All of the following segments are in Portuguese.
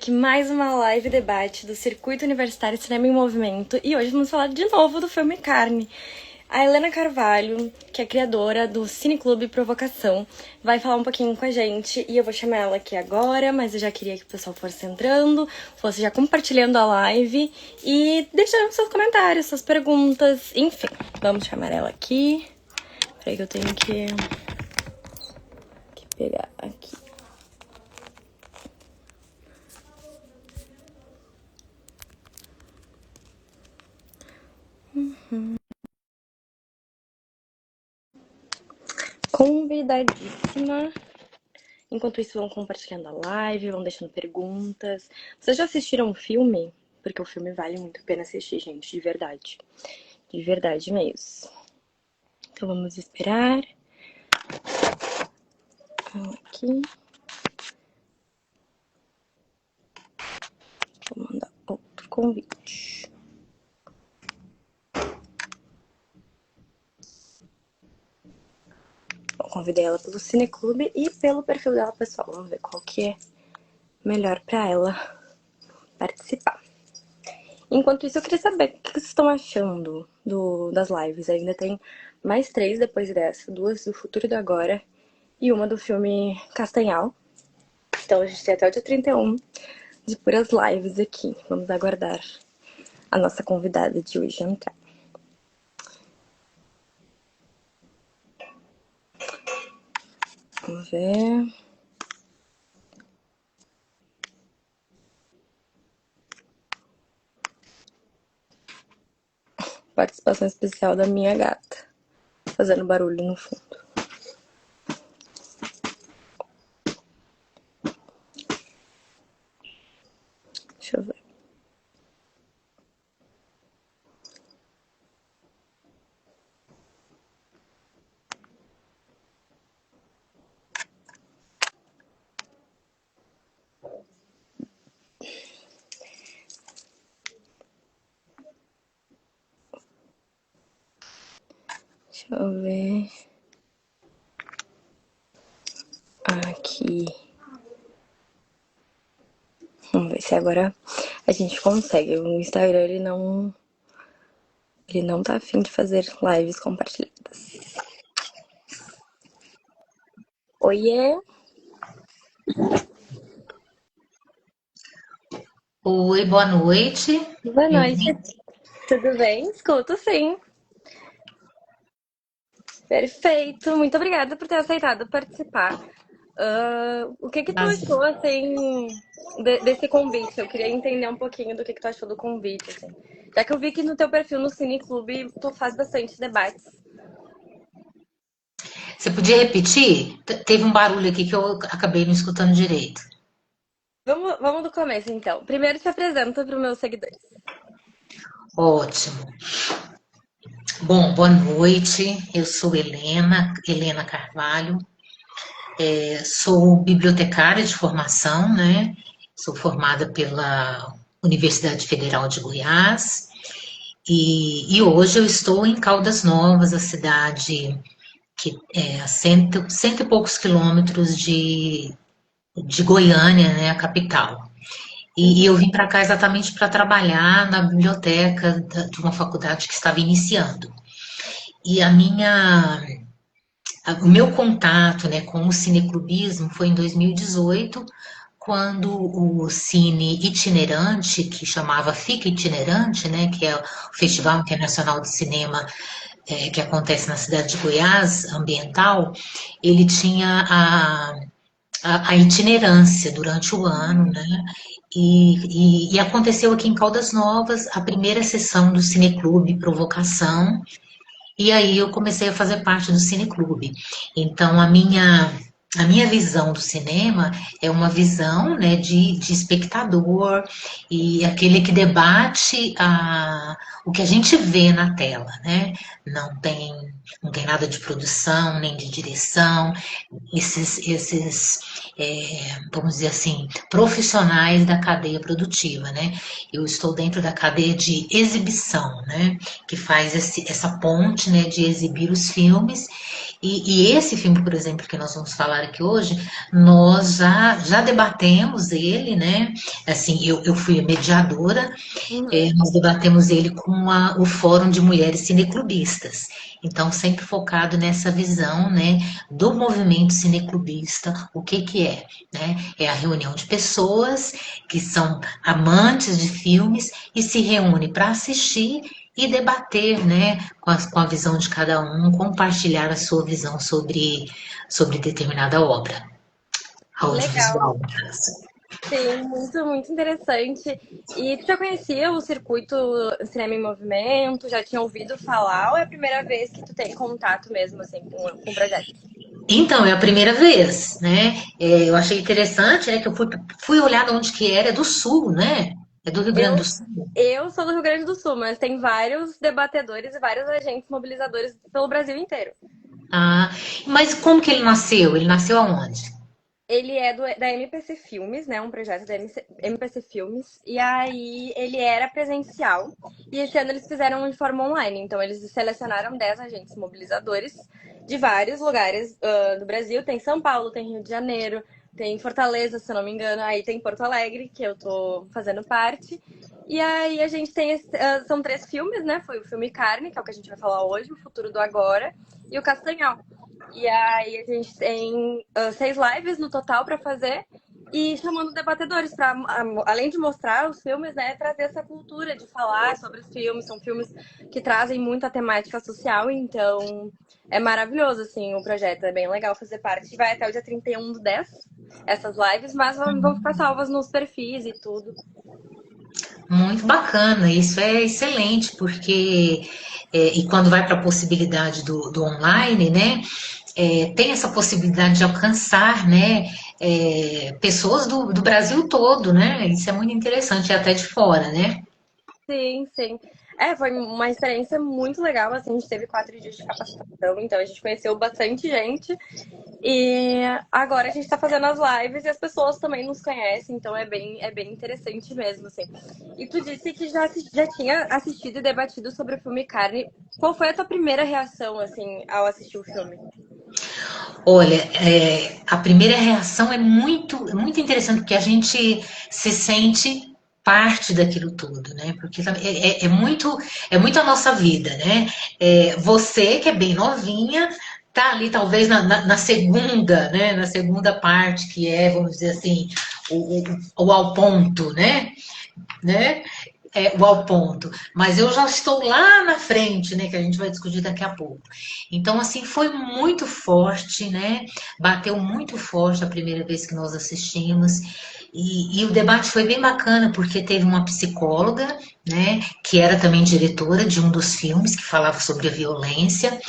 aqui mais uma live debate do Circuito Universitário Cinema em Movimento e hoje vamos falar de novo do filme Carne. A Helena Carvalho, que é criadora do Cineclube Provocação, vai falar um pouquinho com a gente e eu vou chamar ela aqui agora, mas eu já queria que o pessoal fosse entrando, fosse já compartilhando a live e deixando seus comentários, suas perguntas, enfim. Vamos chamar ela aqui. Peraí que eu tenho que pegar aqui. Convidadíssima. Enquanto isso, vão compartilhando a live, vão deixando perguntas. Vocês já assistiram o filme? Porque o filme vale muito a pena assistir, gente, de verdade. De verdade mesmo. Então vamos esperar. Aqui. Vou mandar outro convite. Eu convidei ela pelo Cineclube e pelo perfil dela pessoal. Vamos ver qual que é melhor pra ela participar. Enquanto isso, eu queria saber o que vocês estão achando das lives. Ainda tem mais 3 depois dessa. 2 do Futuro e do Agora e uma do filme Castanhal. Então a gente tem até o dia 31 de puras lives aqui. Vamos aguardar a nossa convidada de hoje entrar. Vamos ver. Participação especial da minha gata, fazendo barulho no fundo. Deixa eu ver. Deixa eu ver. Aqui. Vamos ver se agora a gente consegue. O Instagram, ele não tá afim de fazer lives compartilhadas. Oiê! Oi, boa noite. Boa noite. Tudo bem? Escuto, sim. Perfeito. Muito obrigada por ter aceitado participar. O que tu achou, assim, desse convite? Eu queria entender um pouquinho do que tu achou do convite, assim. Já que eu vi que no teu perfil no Cineclube tu faz bastante debates. Você podia repetir? Teve um barulho aqui que eu acabei não escutando direito. Vamos do começo, então. Primeiro te apresenta para os meus seguidores. Ótimo. Bom, boa noite. Eu sou Helena Carvalho. Sou bibliotecária de formação, né? Sou formada pela Universidade Federal de Goiás. E hoje eu estou em Caldas Novas, a cidade que é a cento e poucos quilômetros de Goiânia, né, a capital. E eu vim para cá exatamente para trabalhar na biblioteca de uma faculdade que estava iniciando. E o meu contato, né, com o cineclubismo foi em 2018, quando o Cine Itinerante, que chamava Fica Itinerante, né, que é o Festival Internacional de Cinema que acontece na cidade de Goiás, ambiental, ele tinha a itinerância durante o ano, né? E aconteceu aqui em Caldas Novas a primeira sessão do Cineclube Provocação, e aí eu comecei a fazer parte do Cineclube. Então a minha visão do cinema é uma visão, né, de espectador e aquele que debate o que a gente vê na tela, né? Não tem nada de produção, nem de direção, vamos dizer assim, profissionais da cadeia produtiva, né? Eu estou dentro da cadeia de exibição, né? Que faz essa ponte, né, de exibir os filmes E esse filme, por exemplo, que nós vamos falar aqui hoje, nós já debatemos ele, né? Assim, eu fui a mediadora, Uhum. nós debatemos ele com o Fórum de Mulheres Cineclubistas. Então, sempre focado nessa visão, né, do movimento cineclubista, o que que é, né? É a reunião de pessoas que são amantes de filmes e se reúnem para assistir e debater, né, com a visão de cada um, compartilhar a sua visão sobre determinada obra Legal. audiovisual, no caso. Sim, muito, muito interessante. E tu já conhecia o circuito Cinema em Movimento? Já tinha ouvido falar? Ou é a primeira vez que tu tem contato mesmo, assim, com o projeto? Então, é a primeira vez, né? Eu achei interessante, né, que eu fui olhar de onde que era, é do Sul, né? É do Rio Grande Eu, do Sul. eu sou do Rio Grande do Sul, mas tem vários debatedores e vários agentes mobilizadores pelo Brasil inteiro. Ah, mas como que ele nasceu? Ele nasceu aonde? Ele é da MPC Filmes, né? Um projeto da MPC Filmes. E aí ele era presencial. E esse ano eles fizeram de forma online. Então eles selecionaram 10 agentes mobilizadores de vários lugares do Brasil. Tem São Paulo, tem Rio de Janeiro, tem Fortaleza, se eu não me engano. Aí tem Porto Alegre, que eu tô fazendo parte. E aí a gente tem. São 3 filmes, né? Foi o filme Carne, que é o que a gente vai falar hoje, O Futuro do Agora, e o Castanhal. E aí a gente tem 6 lives no total para fazer e chamando debatedores para, além de mostrar os filmes, né, trazer essa cultura de falar sobre os filmes. São filmes que trazem muita temática social, então é maravilhoso, assim, o projeto. É bem legal fazer parte. Vai até o dia 31/10, essas lives, mas vão ficar salvas nos perfis e tudo. Muito bacana, isso é excelente, porque e quando vai para a possibilidade do online, né? Tem essa possibilidade de alcançar, né? Pessoas do Brasil todo, né? Isso é muito interessante, e até de fora, né? Sim, sim. Foi uma experiência muito legal, assim, a gente teve 4 dias de capacitação, então a gente conheceu bastante gente. E agora a gente tá fazendo as lives e as pessoas também nos conhecem, então é bem interessante mesmo, assim. E tu disse que já tinha assistido e debatido sobre o filme Carne. Qual foi a tua primeira reação, assim, ao assistir o filme? Olha, a primeira reação é muito interessante, porque a gente se sente parte daquilo tudo, né? Porque é muito a nossa vida, né? Você que é bem novinha, tá ali talvez na segunda, né? Na segunda parte, que é, vamos dizer assim, o ao ponto, né? O ao ponto, mas eu já estou lá na frente, né, que a gente vai discutir daqui a pouco. Então, assim, foi muito forte, né? Bateu muito forte a primeira vez que nós assistimos. E o debate foi bem bacana, porque teve uma psicóloga, né, que era também diretora de um dos filmes que falava sobre a violência,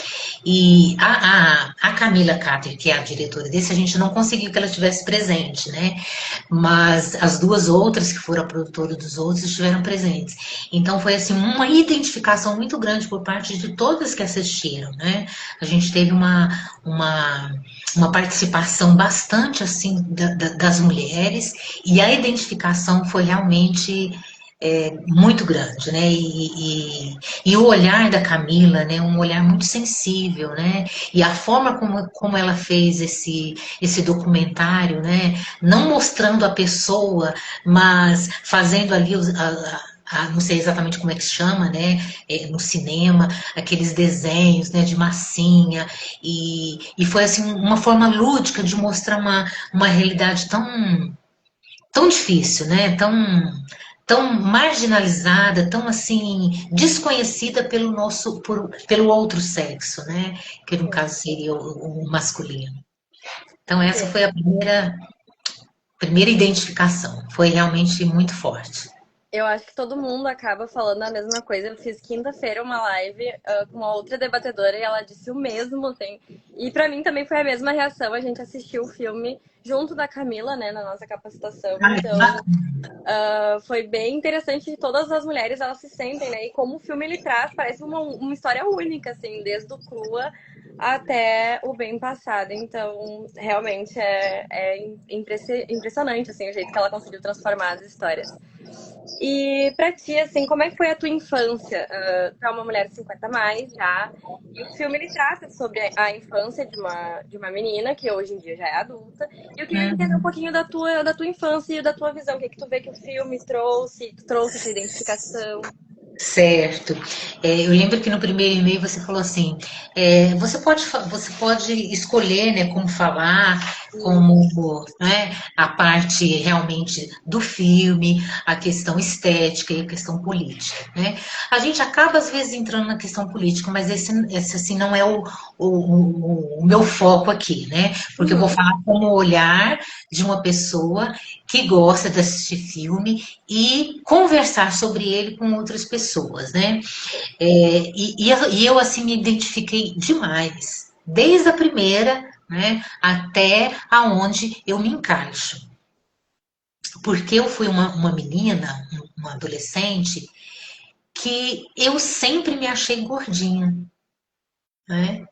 e a Camila Cáter, que é a diretora desse, a gente não conseguiu que ela estivesse presente, né? Mas as duas outras, que foram a produtora dos outros, estiveram presentes. Então foi assim uma identificação muito grande por parte de todas que assistiram, né? A gente teve uma participação bastante assim das mulheres e a identificação foi realmente muito grande, né? E o olhar da Camila, né? Um olhar muito sensível, né? E a forma como ela fez esse documentário, né? Não mostrando a pessoa, mas fazendo ali não sei exatamente como é que se chama, né? No cinema, aqueles desenhos, né? De massinha e foi assim uma forma lúdica de mostrar uma realidade tão difícil, né? Tão marginalizada, tão assim desconhecida pelo outro sexo, né? Que no caso seria o masculino. Então essa Sim. foi a primeira identificação. Foi realmente muito forte. Eu acho que todo mundo acaba falando a mesma coisa. Eu fiz quinta-feira uma live com uma outra debatedora e ela disse o mesmo, assim. E pra mim também foi a mesma reação. A gente assistiu o filme junto da Camila, né, na nossa capacitação. Então, foi bem interessante. Todas as mulheres elas se sentem, né? E como o filme ele traz, parece uma história única, assim, desde o crua até o bem passado. Então, realmente é impressionante, assim, o jeito que ela conseguiu transformar as histórias. E pra ti, assim, como é que foi a tua infância? Tu é uma mulher 50 a mais já, e o filme ele trata sobre a infância de uma menina que hoje em dia já é adulta. E eu queria entender um Uhum. pouquinho da tua infância e da tua visão. O que é que tu vê que o filme trouxe? Tu trouxe essa identificação? Certo. Eu lembro que no primeiro e-mail você falou assim, você pode escolher, né, como falar, como, né, a parte realmente do filme, a questão estética e a questão política, né? A gente acaba às vezes entrando na questão política, mas esse assim não é o meu foco aqui, né? Porque eu vou Uhum. falar como o olhar de uma pessoa que gosta de assistir filme e conversar sobre ele com outras pessoas, né? E eu, assim, me identifiquei demais, desde a primeira, né, até aonde eu me encaixo. Porque eu fui uma menina, uma adolescente, que eu sempre me achei gordinha, né?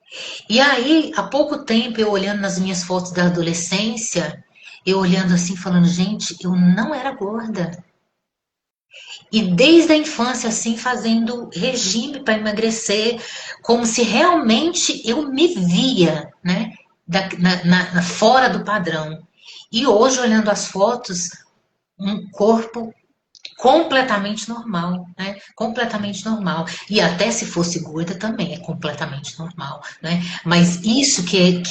E aí, há pouco tempo, eu olhando nas minhas fotos da adolescência, eu olhando assim, falando, gente, eu não era gorda. E desde a infância, assim, fazendo regime para emagrecer, como se realmente eu me via, né, fora do padrão. E hoje, olhando as fotos, um corpo completamente normal, né? Completamente normal. E até se fosse gorda também é completamente normal, né? Mas isso que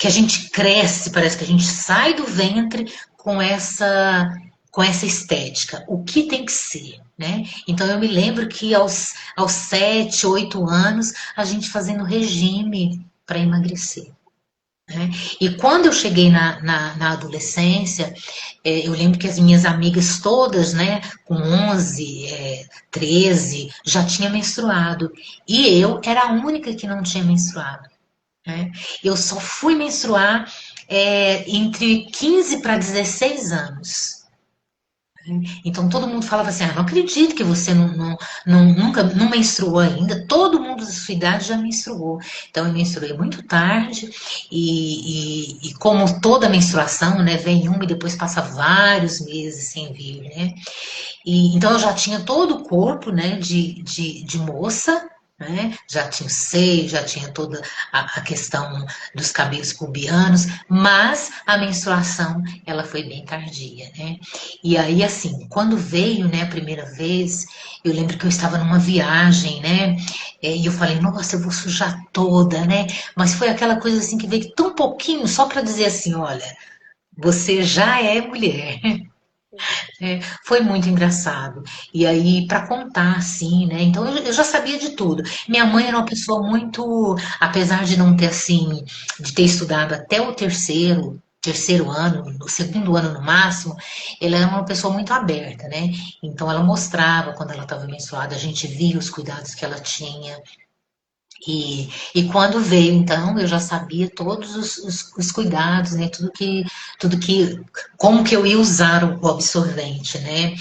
a gente cresce, parece que a gente sai do ventre com com essa estética. O que tem que ser, né? Então eu me lembro que aos 7, 8 anos, a gente fazendo regime para emagrecer. Né? E quando eu cheguei na adolescência, eu lembro que as minhas amigas todas, né, com 11, 13, já tinha menstruado. E eu era a única que não tinha menstruado. Né? Eu só fui menstruar entre 15 para 16 anos. Então todo mundo falava assim: ah, não acredito que você nunca não menstruou ainda. Todo mundo da sua idade já menstruou. Então eu menstruei muito tarde, e como toda menstruação, né, vem uma e depois passa vários meses sem vir, né? Então eu já tinha todo o corpo, né, de moça, né? Já tinha o seio, já tinha toda a questão dos cabelos pubianos, mas a menstruação ela foi bem tardia, né? E aí assim, quando veio, né, a primeira vez, eu lembro que eu estava numa viagem, né? E eu falei, nossa, eu vou sujar toda, né? Mas foi aquela coisa assim que veio tão pouquinho, só para dizer assim, olha, você já é mulher. Foi muito engraçado. E aí, para contar, assim, né? Então, eu já sabia de tudo. Minha mãe era uma pessoa muito, apesar de não ter, assim, de ter estudado até o terceiro ano, no segundo ano no máximo, ela era uma pessoa muito aberta, né? Então, ela mostrava quando ela estava menstruada, a gente via os cuidados que ela tinha. E quando veio, então, eu já sabia todos os cuidados, né? Tudo que, como que eu ia usar o absorvente, né?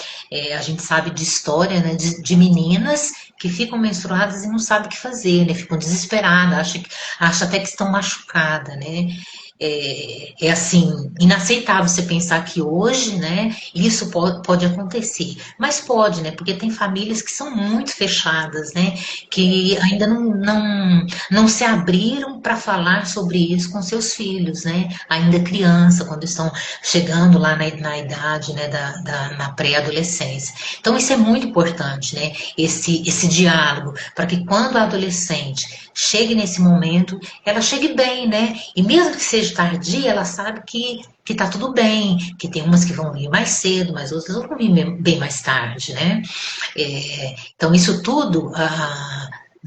A gente sabe de história, né? De meninas que ficam menstruadas e não sabem o que fazer, né? Ficam desesperadas, acham até que estão machucadas, né? É assim, inaceitável você pensar que hoje, né, isso pode acontecer. Mas pode, né, porque tem famílias que são muito fechadas, né, que ainda não se abriram para falar sobre isso com seus filhos, né, ainda criança, quando estão chegando lá na idade, né, na pré-adolescência. Então isso é muito importante, né, esse diálogo, para que quando a adolescente chegue nesse momento, ela chegue bem, né? E mesmo que seja tardia, ela sabe que tá tudo bem, que tem umas que vão vir mais cedo, mas outras vão vir bem mais tarde, né? Então, isso tudo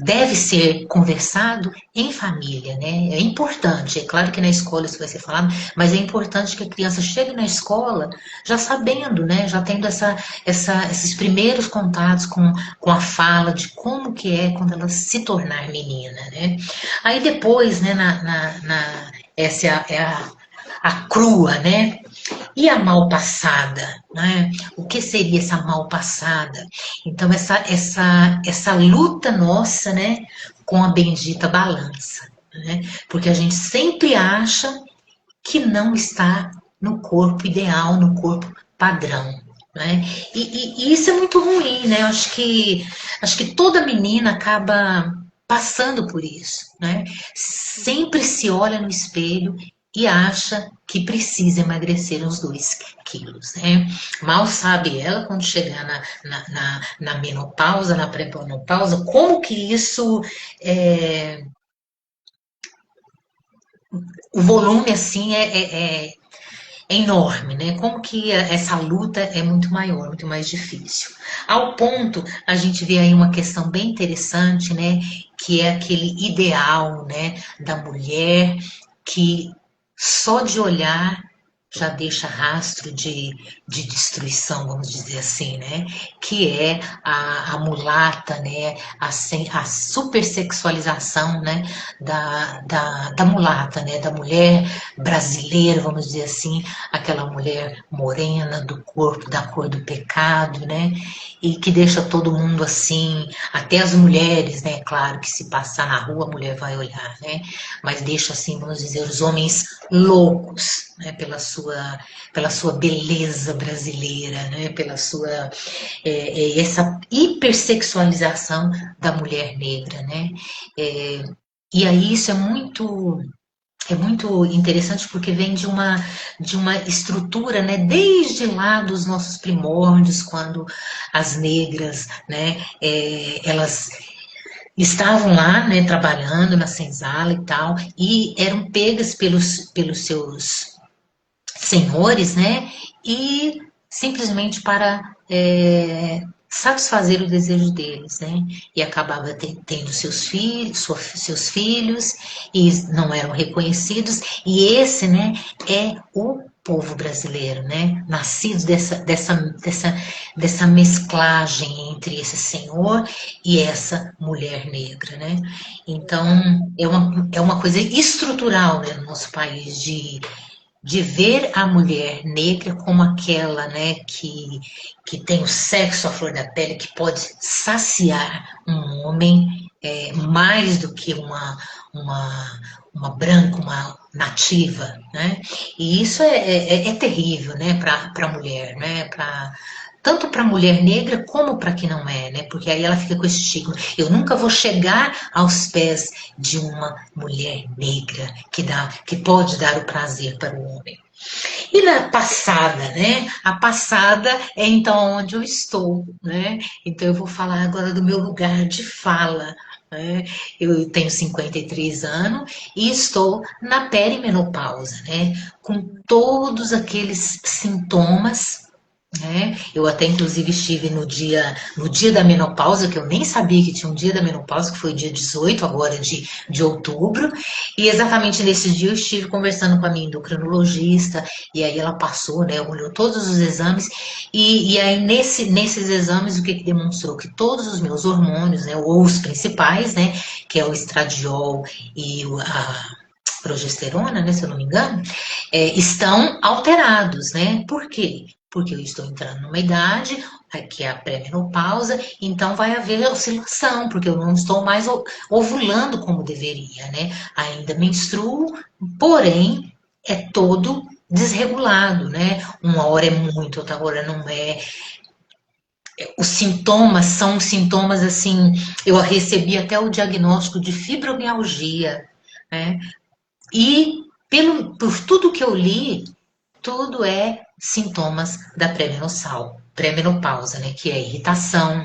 deve ser conversado em família, né? É importante, é claro que na escola isso vai ser falado, mas é importante que a criança chegue na escola já sabendo, né? Já tendo esses primeiros contatos com a fala de como que é quando ela se tornar menina, né? Aí depois, né, essa a crua, né? E a mal passada, né? O que seria essa mal passada? Então, essa luta nossa, né, com a bendita balança, né? Porque a gente sempre acha que não está no corpo ideal, no corpo padrão, né? E isso é muito ruim, né? Acho que toda menina acaba passando por isso, né? Sempre se olha no espelho e acha que precisa emagrecer uns 2 quilos, né? Mal sabe ela quando chegar na menopausa, na pré-menopausa, como que isso o volume assim é enorme, né? Como que essa luta é muito maior, muito mais difícil. Ao ponto, a gente vê aí uma questão bem interessante, né? Que é aquele ideal, né? Da mulher que só de olhar já deixa rastro de destruição, vamos dizer assim, né? Que é a mulata, né? A supersexualização, né? Da mulata, né? Da mulher brasileira, vamos dizer assim, aquela mulher morena do corpo, da cor do pecado, né? E que deixa todo mundo assim, até as mulheres, né? Claro que se passar na rua a mulher vai olhar, né? Mas deixa assim, vamos dizer, os homens loucos, né? Pela sua beleza brasileira, né? Pela sua essa hipersexualização da mulher negra, né? É, e aí isso é muito interessante porque vem de uma estrutura, né, desde lá dos nossos primórdios, quando as negras, né, elas estavam lá, né, trabalhando na senzala e tal, e eram pegas pelos seus senhores, né, e simplesmente para satisfazer o desejo deles, né? E acabava tendo seus filhos, e não eram reconhecidos, e esse, né, é o povo brasileiro, né? Nascido dessa mesclagem entre esse senhor e essa mulher negra, né? Então, é uma coisa estrutural, né, no nosso país de ver a mulher negra como aquela, né, que tem o sexo à flor da pele, que pode saciar um homem mais do que uma branca, uma nativa, né? E isso é terrível, né, para a mulher, né? Tanto para a mulher negra como para que não é, né? Porque aí ela fica com esse estigma. Eu nunca vou chegar aos pés de uma mulher negra que pode dar o prazer para o homem. E na passada, né? A passada é então onde eu estou, né? Então eu vou falar agora do meu lugar de fala. Né? Eu tenho 53 anos e estou na perimenopausa, né? Com todos aqueles sintomas, né? Eu até inclusive estive no dia da menopausa, que eu nem sabia que tinha um dia da menopausa, que foi dia 18 agora de outubro, e exatamente nesse dia eu estive conversando com a minha endocrinologista, e aí ela passou, né, olhou todos os exames, e aí nesses exames o que, que demonstrou? Que todos os meus hormônios, né, ou os principais, né, que é o estradiol e a progesterona, né, se eu não me engano, estão alterados, né? Por quê? Porque eu estou entrando numa idade que é a pré-menopausa, então vai haver oscilação, porque eu não estou mais ovulando como deveria, né? Ainda menstruo, porém é todo desregulado, né? Uma hora é muito, outra hora não é. Os sintomas são sintomas assim, eu recebi até o diagnóstico de fibromialgia, né? E por tudo que eu li, tudo é sintomas da pré-menopausa, né? Que é irritação,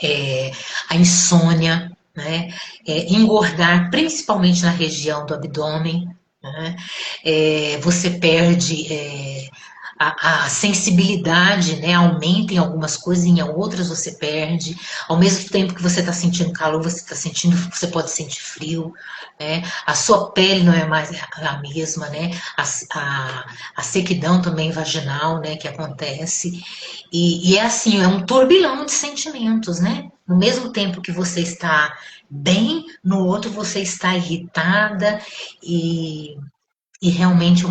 é a insônia, né? Engordar, principalmente na região do abdômen, né? Você perde a sensibilidade, né, aumenta em algumas coisas, em outras você perde. Ao mesmo tempo que você está sentindo calor, você pode sentir frio, né? A sua pele não é mais a mesma, né? A sequidão também vaginal, né, que acontece. E é assim, é um turbilhão de sentimentos, né? No mesmo tempo que você está bem, no outro você está irritada e realmente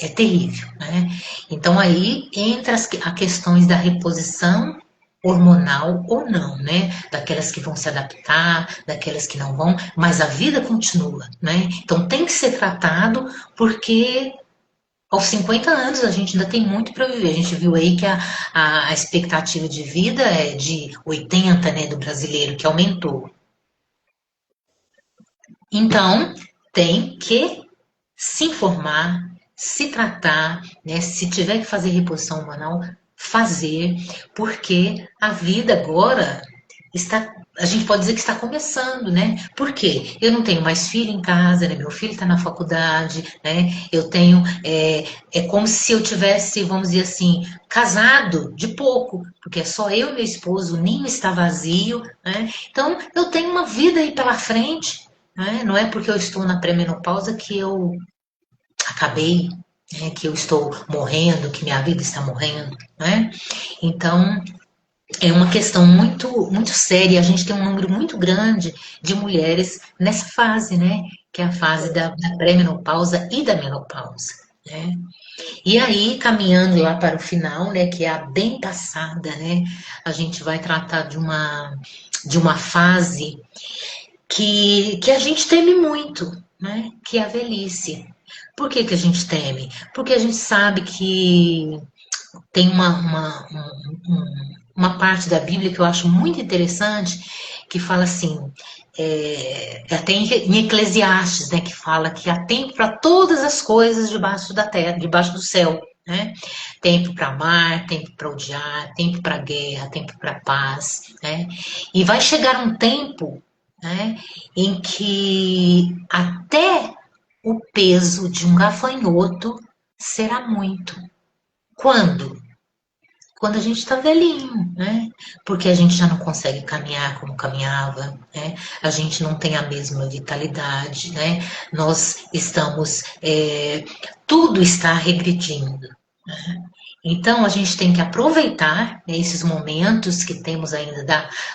é terrível, né? Então aí entra a questões da reposição hormonal ou não, né? Daquelas que vão se adaptar, daquelas que não vão, mas a vida continua, né? Então tem que ser tratado porque Aos 50 anos a gente ainda tem muito para viver. A gente viu aí que a expectativa de vida é de 80, né, do brasileiro, que aumentou. Então, tem que se informar, se tratar, né? Se tiver que fazer reposição hormonal, fazer, porque a vida agora está, a gente pode dizer que está começando, né? Por quê? Eu não tenho mais filho em casa, né? Meu filho está na faculdade, né? Eu tenho, é como se eu tivesse, vamos dizer assim, casado de pouco, porque é só eu e meu esposo, o ninho está vazio, né? Então, eu tenho uma vida aí pela frente, né? Não é porque eu estou na pré-menopausa que eu acabei, né? Que eu estou morrendo, que minha vida está morrendo, né? Então, é uma questão muito séria. A gente tem um número muito grande de mulheres nessa fase, né? Que é a fase da pré-menopausa e da menopausa, né? E aí, caminhando lá para o final, né? Que é a bem passada, né? A gente vai tratar de uma fase que a gente teme muito, né? Que é a velhice. Por que que a gente teme? Porque a gente sabe que tem uma parte da Bíblia que eu acho muito interessante, que fala assim, até em Eclesiastes, né, que fala que há tempo para todas as coisas debaixo da terra, debaixo do céu, né? Tempo para amar, tempo para odiar, tempo para guerra, tempo para paz, né? E vai chegar um tempo, né, em que até o peso de um gafanhoto será muito. Quando? Quando a gente está velhinho, né? Porque a gente já não consegue caminhar como caminhava, né? A gente não tem a mesma vitalidade, né? Nós estamos, tudo está regredindo. Então a gente tem que aproveitar, né, esses momentos que temos ainda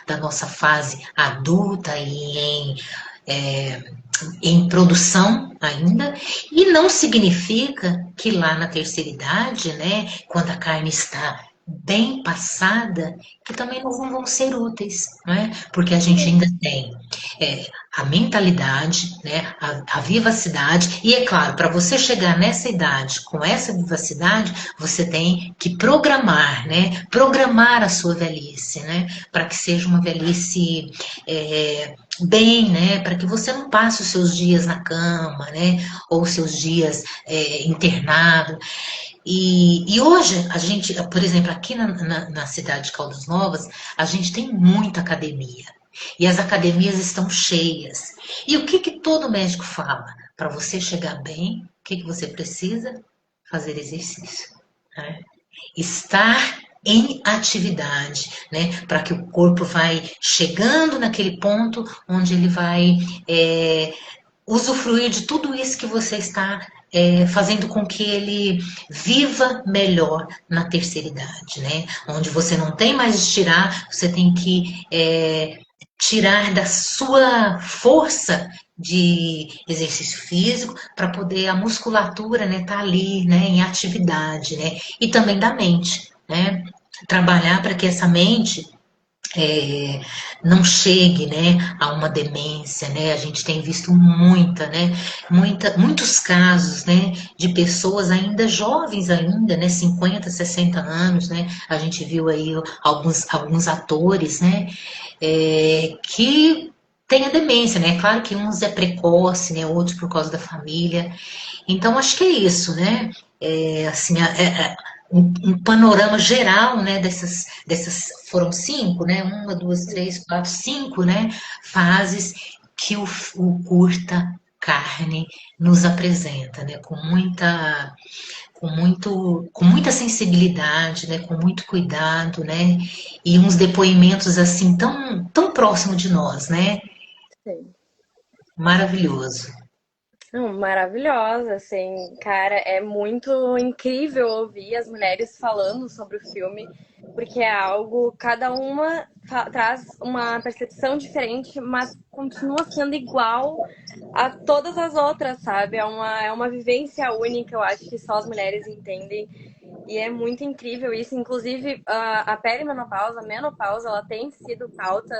da nossa fase adulta e é, em produção ainda, e não significa que lá na terceira idade, né, quando a carne está bem passada, que também não vão ser úteis, né? Porque a gente ainda tem a mentalidade, né, a vivacidade, e é claro, para você chegar nessa idade com essa vivacidade, você tem que programar, né? Programar a sua velhice, né? Para que seja uma velhice bem, né? Para que você não passe os seus dias na cama, né? Ou os seus dias internado. E hoje, a gente, por exemplo, aqui na cidade de Caldas Novas, a gente tem muita academia. E as academias estão cheias. E o que, que todo médico fala? Para você chegar bem, o que, que você precisa? Fazer exercício, né? Estar em atividade, né? Para que o corpo vai chegando naquele ponto onde ele vai usufruir de tudo isso que você está fazendo com que ele viva melhor na terceira idade, né? Onde você não tem mais de tirar, você tem que tirar da sua força de exercício físico para poder a musculatura, né, tá ali, né, em atividade, né? E também da mente, né? Trabalhar para que essa mente é, não chegue, né, a uma demência, né? A gente tem visto muitos casos, né, de pessoas ainda jovens ainda, né, 50, 60 anos, né? A gente viu aí alguns atores, né, que têm a demência, né? Claro que uns é precoce, né, outros por causa da família. Então acho que é isso, né? Assim, um panorama geral, né, dessas foram cinco, né, uma, duas, três, quatro, cinco, né, fases que o curta carne nos apresenta, né, com muita sensibilidade, né, com muito cuidado, né, e uns depoimentos assim tão próximo de nós, né, Sim. maravilhoso. Não, maravilhosa, assim, cara, é muito incrível ouvir as mulheres falando sobre o filme, porque é algo, cada uma traz uma percepção diferente, mas continua sendo igual a todas as outras, sabe? É uma vivência única, eu acho que só as mulheres entendem. E é muito incrível isso. Inclusive, a perimenopausa, a menopausa, ela tem sido pauta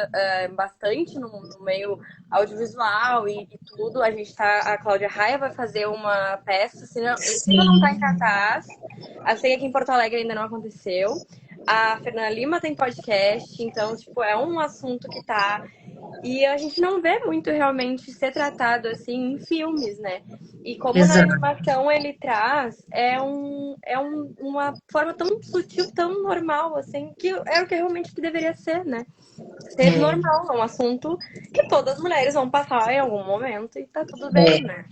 bastante no meio audiovisual e tudo. A Cláudia Raia vai fazer uma peça, se ainda não está em Sim, cartaz. Eu sei que aqui em Porto Alegre ainda não aconteceu. A Fernanda Lima tem podcast, então, tipo, é um assunto que tá. E a gente não vê muito realmente ser tratado assim em filmes, né? E como na exato. animação ele traz, uma forma tão sutil, tão normal, assim, que é o que realmente que deveria ser, né? Ser É, normal, é um assunto que todas as mulheres vão passar em algum momento e tá tudo bem, é. né?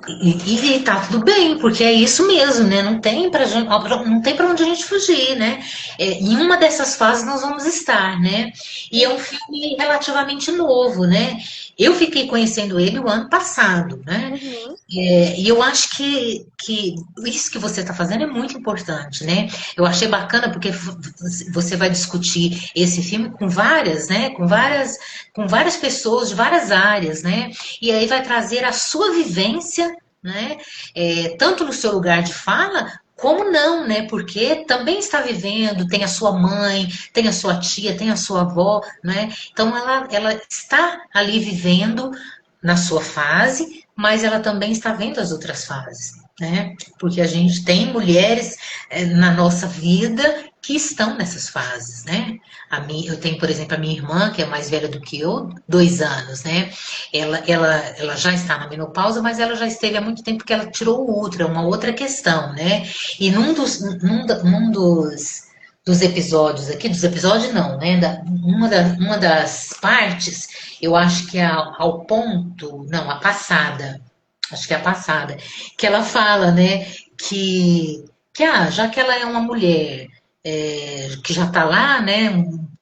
E tá tudo bem, porque é isso mesmo, né? Não tem pra gente, não tem para onde a gente fugir, né? Em uma dessas fases nós vamos estar, né? E é um filme relativamente novo, né? Eu fiquei conhecendo ele o ano passado, né? Uhum. E eu acho que isso que você está fazendo é muito importante, né? Eu achei bacana porque você vai discutir esse filme com várias, né? Com várias pessoas de várias áreas, né? E aí vai trazer a sua vivência, né? Tanto no seu lugar de fala, como não, né? Porque também está vivendo, tem a sua mãe, tem a sua tia, tem a sua avó, né? Então ela está ali vivendo na sua fase, mas ela também está vendo as outras fases, né? Porque a gente tem mulheres na nossa vida que estão nessas fases, né? Eu tenho, por exemplo, a minha irmã, que é mais velha do que eu, 2 anos, né? Ela já está na menopausa, mas ela já esteve há muito tempo que ela tirou o útero, é uma outra questão, né? E num dos episódios aqui, dos episódios não, né? Uma das partes, eu acho que é ao ponto, não, a passada, acho que é a passada, que ela fala, né, que já que ela é uma mulher que já está lá, né,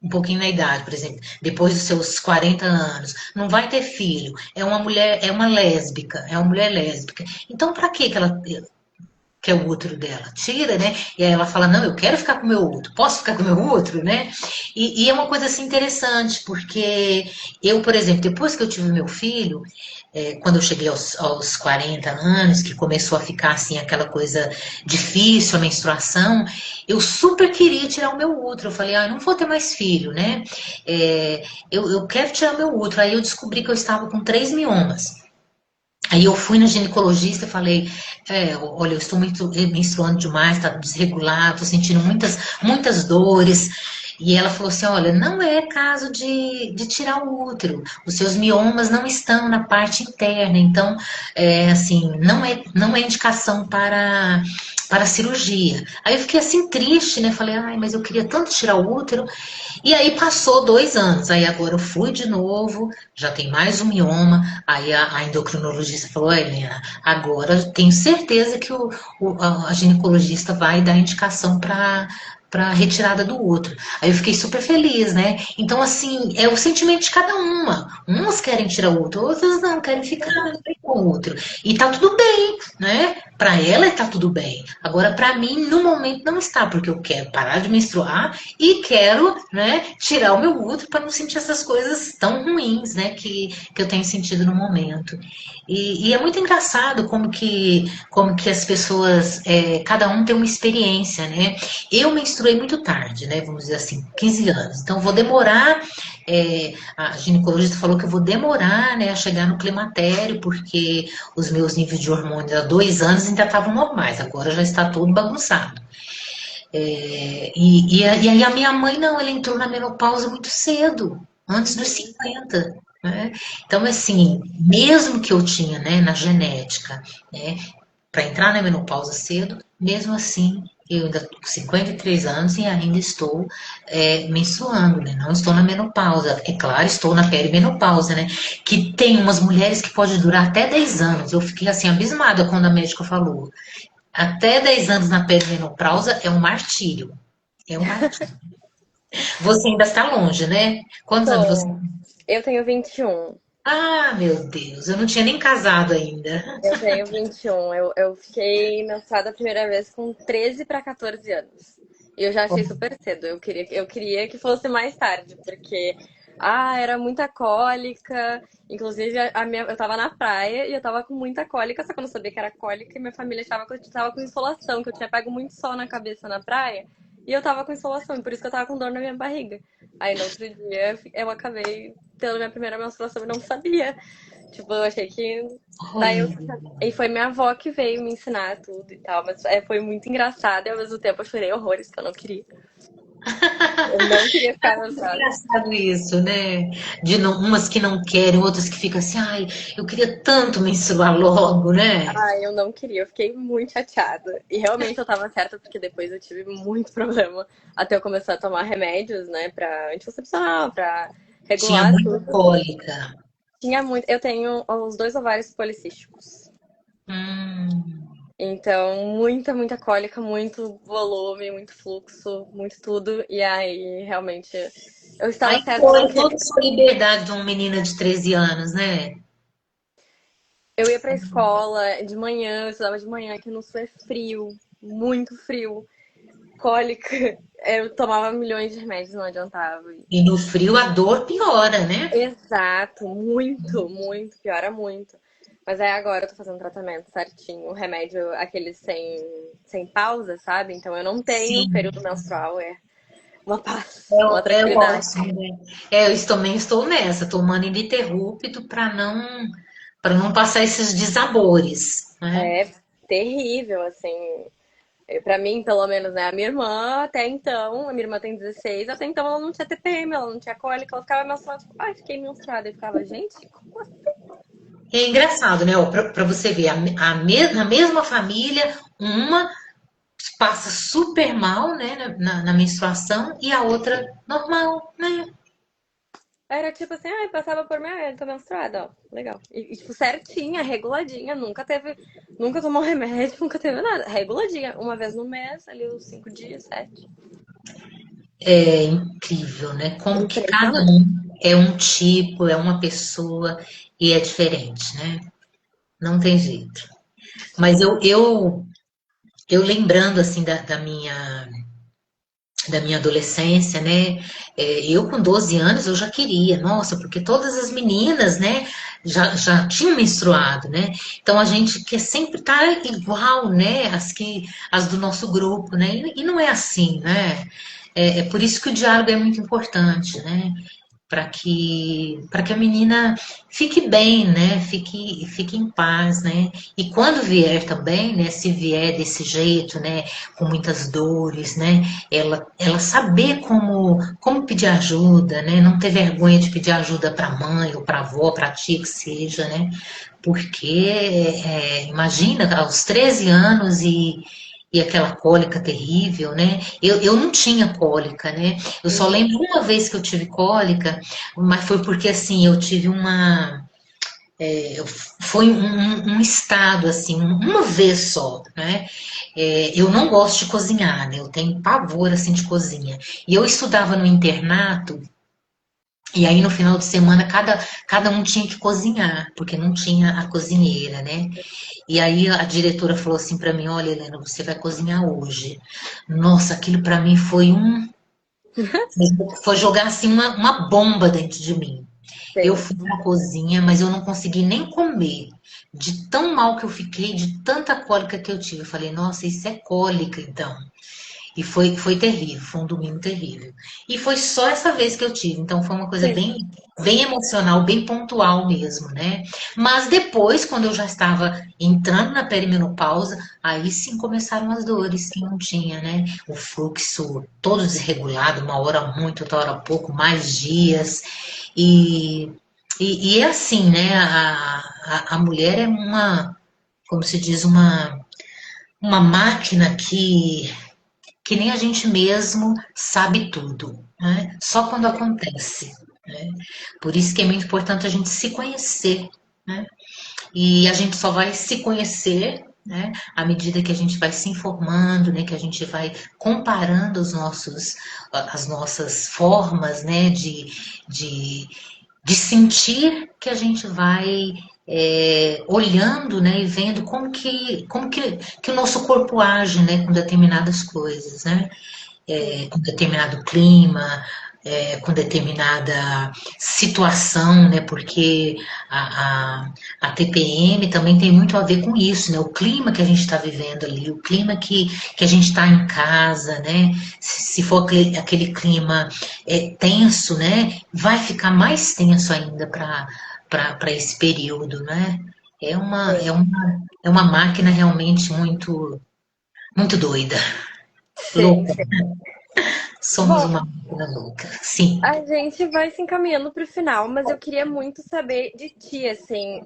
um pouquinho na idade, por exemplo, depois dos seus 40 anos, não vai ter filho, é uma mulher, é uma lésbica, é uma mulher lésbica. Então, para que ela que é o útero dela, tira, né? E aí ela fala, não, eu quero ficar com o meu útero, posso ficar com o meu útero, né? E é uma coisa assim interessante, porque eu, por exemplo, depois que eu tive meu filho, quando eu cheguei aos 40 anos, que começou a ficar assim aquela coisa difícil, a menstruação, eu super queria tirar o meu útero. Eu falei, eu não vou ter mais filho, né? Eu quero tirar o meu útero. Aí eu descobri que eu estava com 3 miomas. Aí eu fui na ginecologista e falei, olha, eu estou menstruando demais, está desregulado, estou sentindo muitas dores. E ela falou assim, olha, não é caso de tirar o útero, os seus miomas não estão na parte interna, então, assim, não é indicação para cirurgia. Aí eu fiquei assim triste, né? Falei, ai, mas eu queria tanto tirar o útero. E aí passou 2 anos, aí agora eu fui de novo, já tem mais um mioma. Aí a endocrinologista falou: Helena, agora tenho certeza que a ginecologista vai dar indicação para retirada do útero. Aí eu fiquei super feliz, né? Então, assim, é o sentimento de cada uma. Umas querem tirar o útero, outras não, querem ficar com o útero. E tá tudo bem, né? Para ela tá tudo bem. Agora, para mim, no momento não está, porque eu quero parar de menstruar e quero, né, tirar o meu útero para não sentir essas coisas tão ruins, né, que eu tenho sentido no momento. E é muito engraçado como que as pessoas, cada um tem uma experiência, né? Eu menstruei muito tarde, né? Vamos dizer assim, 15 anos. Então, vou demorar. A ginecologista falou que eu vou demorar, né, a chegar no climatério, porque os meus níveis de hormônios há 2 anos ainda estavam normais, agora já está tudo bagunçado. E aí a minha mãe não, ela entrou na menopausa muito cedo, antes dos Uhum. 50. Né? Então, assim, mesmo que eu tinha, né, na genética, né, para entrar na menopausa cedo, mesmo assim, eu ainda estou com 53 anos e ainda estou menstruando, né? Não estou na menopausa. É claro, estou na perimenopausa, né? Que tem umas mulheres que pode durar até 10 anos. Eu fiquei assim, abismada quando a médica falou. Até 10 anos na perimenopausa é um martírio. É um martírio. Você ainda está longe, né? Quantos anos você. Tô. Eu tenho 21. Ah, meu Deus, eu não tinha nem casado ainda. Eu tenho 21. Eu fiquei menstruada a primeira vez com 13 para 14 anos. E eu já achei super cedo. Eu queria que fosse mais tarde, porque Ah, era muita cólica. Inclusive, eu tava na praia e eu tava com muita cólica, só que eu não sabia que era cólica e minha família achava que eu tava com insolação, que eu tinha pego muito sol na cabeça na praia. E eu tava com insolação, e por isso que eu tava com dor na minha barriga. Aí no outro dia eu acabei tendo minha primeira menstruação e não sabia. Tipo, eu achei que. Daí eu. Olha. E foi minha avó que veio me ensinar tudo e tal, mas foi muito engraçado e ao mesmo tempo eu chorei horrores, que eu não queria. Eu não queria ficar menstruada. Engraçado isso, né? De não, umas que não querem, outras que ficam assim, ai, eu queria tanto menstruar logo, né? Ah, eu não queria, eu fiquei muito chateada. E realmente eu tava certa, porque depois eu tive muito problema até eu começar a tomar remédios, né, pra anticoncepcional, pra Tinha regular muita tudo. cólica. Tinha muito. Eu tenho os dois ovários policísticos. Hum. Então, muita cólica, muito volume, muito fluxo, muito tudo. E aí, realmente, eu estava Aí certa, eu não foi queria. toda a sua liberdade de uma menina de 13 anos, né? Eu ia pra escola de manhã, eu estudava de manhã, aqui no sul é frio, muito frio. Cólica, eu tomava milhões de remédios, não adiantava. E no frio a dor piora, né? Exato, muito, piora muito. Mas aí agora eu tô fazendo tratamento certinho, o remédio, aquele sem pausa, sabe? Então eu não tenho Sim, período menstrual, é uma paz, uma é tranquilidade. ótimo, né? É, também estou nessa, tomando ininterrupto para não passar esses desabores, né? É terrível, assim. Pra mim, pelo menos, né? A minha irmã, até então, a minha irmã tem 16, até então ela não tinha TPM, ela não tinha cólica, ela ficava menstruada, tipo, ai, fiquei menstruada. E ficava, gente, como assim? É engraçado, né? Para você ver, na mesma família, uma passa super mal, né, na menstruação e a outra normal, né? Era tipo assim, ai, passava por mim, ah, tô menstruada, ó, legal. Tipo, certinha, reguladinha, nunca teve, nunca tomou remédio, nunca teve nada. Reguladinha, uma vez no mês, ali os 5 dias, 7. É incrível, né? Como que cada Impressionante. um é um tipo, é uma pessoa e é diferente, né? Não tem jeito. Mas eu lembrando assim da minha adolescência, né? Eu com 12 anos eu já queria, nossa, porque todas as meninas, né, já tinham menstruado, né? Então a gente quer sempre estar igual, né, as do nosso grupo, né? E não é assim, né? É por isso que o diálogo é muito importante, né? Para que a menina fique bem, né? Fique em paz, né? E quando vier também, né? Se vier desse jeito, né? Com muitas dores, né? Ela saber como pedir ajuda, né? Não ter vergonha de pedir ajuda para a mãe ou para a avó, para a tia que seja, né? Porque imagina aos 13 anos e aquela cólica terrível, né? Eu não tinha cólica, né? Eu só Uhum. lembro uma vez que eu tive cólica, mas foi porque assim, eu tive foi um estado assim, uma vez só, né? Eu não gosto de cozinhar, né? Eu tenho pavor assim de cozinha. E eu estudava no internato e aí no final de semana cada um tinha que cozinhar, porque não tinha a cozinheira, né? E aí a diretora falou assim para mim, olha, Helena, você vai cozinhar hoje. Nossa, aquilo para mim foi jogar assim uma bomba dentro de mim. Eu Sim. fui para a cozinha, mas eu não consegui nem comer. De tão mal que eu fiquei, de tanta cólica que eu tive. Eu falei, nossa, isso é cólica, então. E foi terrível, foi um domingo terrível. E foi só essa vez que eu tive, então foi uma coisa Sim. bem emocional, bem pontual mesmo, né? Mas depois, quando eu já estava entrando na perimenopausa, aí sim começaram as dores que não tinha, né? O fluxo todo desregulado, uma hora muito, outra hora pouco, mais dias. E, e é assim, né? A mulher é como se diz, uma máquina que nem a gente mesmo sabe tudo, né? Só quando acontece, né? Por isso que é muito importante a gente se conhecer, né? E a gente só vai se conhecer, né? À medida que a gente vai se informando, né? Que a gente vai comparando as nossas formas, né? De, de sentir que a gente vai olhando, né, e vendo que o nosso corpo age, né, com determinadas coisas, né, com determinado clima. com determinada situação, né? Porque a TPM também tem muito a ver com isso, né? O clima que a gente está vivendo ali, o clima que a gente está em casa, né? Se for aquele clima tenso, né? Vai ficar mais tenso ainda para esse período, né? É uma, é Sim. uma, é uma máquina realmente muito, muito doida, Sim, louca. sim. Somos Bom, uma máquina louca. Sim. a gente vai se encaminhando para o final, mas eu queria muito saber de ti, assim,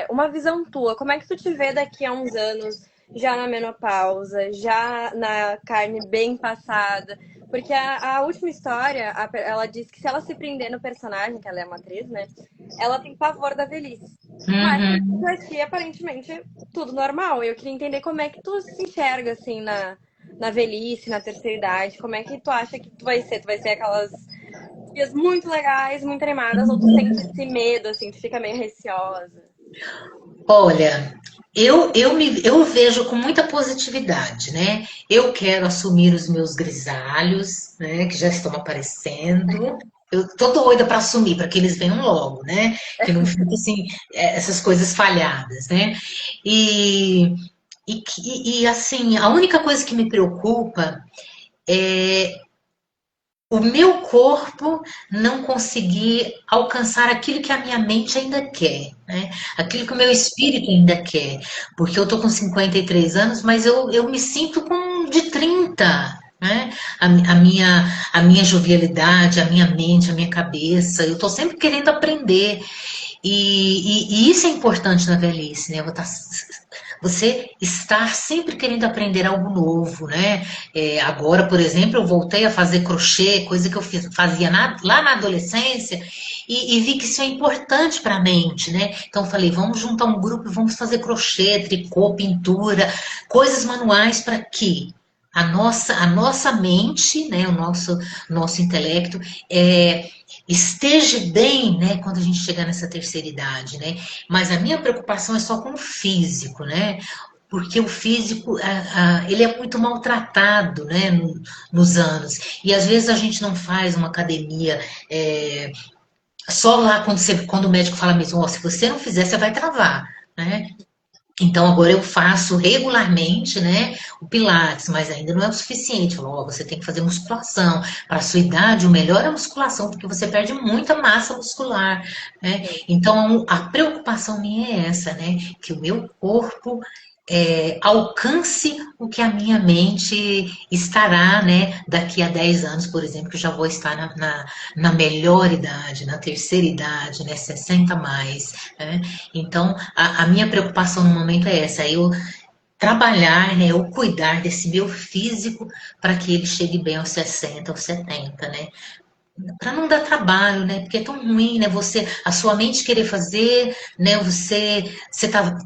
uma visão tua. Como é que tu te vê daqui a uns anos, já na menopausa, já na carne bem passada? Porque a última história, ela diz que se ela se prender no personagem, que ela é uma atriz, né? Ela tem pavor da velhice. Mas Uhum. pra ti, aparentemente, tudo normal. Eu queria entender como é que tu se enxerga, assim, na velhice, na terceira idade. Como é que tu acha que tu vai ser? Tu vai ser aquelas dias muito legais, muito animadas, ou tu sente esse medo, assim, tu fica meio receosa? Olha, eu vejo com muita positividade, né? Eu quero assumir os meus grisalhos, né? Que já estão aparecendo. Eu tô doida para assumir, para que eles venham logo, né? Que não fique assim, essas coisas falhadas, né? E, assim, a única coisa que me preocupa é o meu corpo não conseguir alcançar aquilo que a minha mente ainda quer, né? Aquilo que o meu espírito ainda quer. Porque eu tô com 53 anos, mas eu me sinto com de 30, né? A minha jovialidade, a minha mente, a minha cabeça, eu tô sempre querendo aprender. E isso é importante na velhice, né? Você estar sempre querendo aprender algo novo, né? Agora, por exemplo, eu voltei a fazer crochê, coisa que eu fazia lá na adolescência, e vi que isso é importante para a mente, né? Então, eu falei, vamos juntar um grupo e vamos fazer crochê, tricô, pintura, coisas manuais para que a nossa mente, né, o nosso intelecto, é, esteja bem, né, quando a gente chegar nessa terceira idade, né? Mas a minha preocupação é só com o físico, né? Porque o físico, ele é muito maltratado, né, nos anos. E às vezes a gente não faz uma academia só lá quando o médico fala mesmo, ó, se você não fizer, você vai travar, né? Então agora eu faço regularmente, né, o Pilates, mas ainda não é o suficiente. Falou, ó, você tem que fazer musculação. Para a sua idade, o melhor é a musculação, porque você perde muita massa muscular, né? Então a preocupação minha é essa, né, que o meu corpo alcance o que a minha mente estará, né, daqui a 10 anos, por exemplo, que eu já vou estar na melhor idade, na terceira idade, né, 60 mais, né? Então, a minha preocupação no momento é essa, eu trabalhar, né, eu cuidar desse meu físico para que ele chegue bem aos 60, aos 70, né? Para não dar trabalho, né? Porque é tão ruim, né? A sua mente querer fazer, né? Você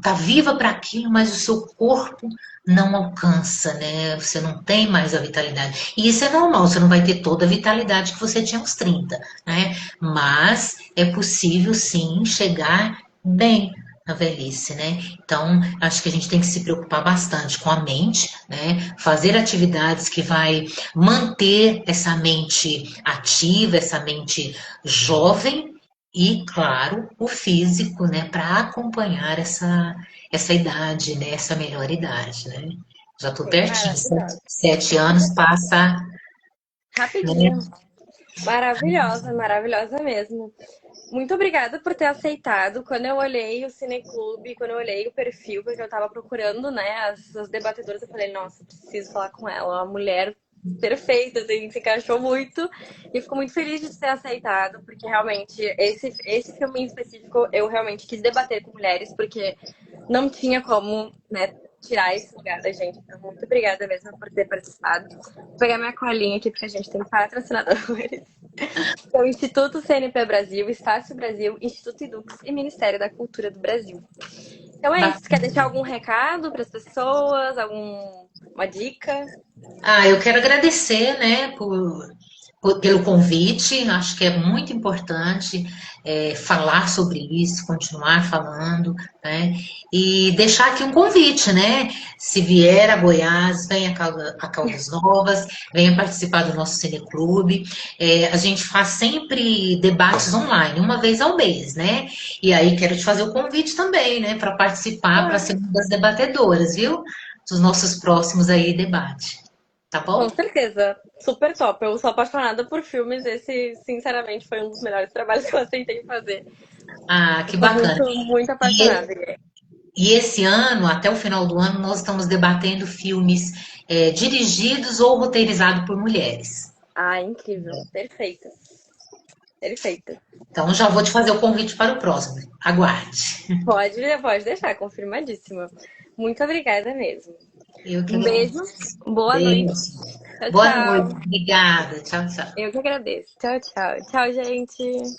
tá viva para aquilo, mas o seu corpo não alcança, né? Você não tem mais a vitalidade. E isso é normal, você não vai ter toda a vitalidade que você tinha aos 30, né? Mas é possível sim chegar bem na velhice, né? Então, acho que a gente tem que se preocupar bastante com a mente, né? Fazer atividades que vai manter essa mente ativa, essa mente jovem e, claro, o físico, né, para acompanhar essa idade, né, essa melhor idade, né? Já estou Sim, pertinho, maravilhosa. 7 anos passa, né? Rapidinho. Maravilhosa, maravilhosa mesmo. Muito obrigada por ter aceitado. Quando eu olhei o Cineclube, quando eu olhei o perfil, porque eu tava procurando, né, as debatedoras, eu falei, nossa, preciso falar com ela. Uma mulher perfeita, assim, se encaixou muito. E fico muito feliz de ter aceitado, porque realmente, esse filme em específico, eu realmente quis debater com mulheres, porque não tinha como, né, tirar esse lugar da gente. Então, muito obrigada mesmo por ter participado. Vou pegar minha colinha aqui, porque a gente tem patrocinadores. Então, Instituto CNP Brasil, Estácio Brasil, Instituto Edux e Ministério da Cultura do Brasil. Então é isso. Quer deixar algum recado para as pessoas? Alguma dica? Eu quero agradecer, né, pelo convite, acho que é muito importante falar sobre isso, continuar falando, né? E deixar aqui um convite, né? Se vier a Goiás, venha a Caldas Novas, venha participar do nosso cineclube. A gente faz sempre debates online, uma vez ao mês, né? E aí quero te fazer o convite também, né? Para participar, para ser uma das debatedoras, viu? Dos nossos próximos aí debates. Tá Com bom? certeza, super top. Eu sou apaixonada por filmes. Esse, sinceramente, foi um dos melhores trabalhos que eu aceitei fazer. Ah, Eu que sou bacana. muito, muito E, apaixonada. e esse ano, até o final do ano, nós estamos debatendo filmes dirigidos ou roteirizados por mulheres. Ah, incrível. Perfeito. Perfeito. Então, já vou te fazer o convite para o próximo. Aguarde. Pode deixar, confirmadíssima. Muito obrigada mesmo. Eu que Um beijo, agradeço. boa Beijo. noite. Tchau, Boa noite. tchau. Obrigada. Tchau, tchau. Eu que agradeço. Tchau, tchau. Tchau, gente.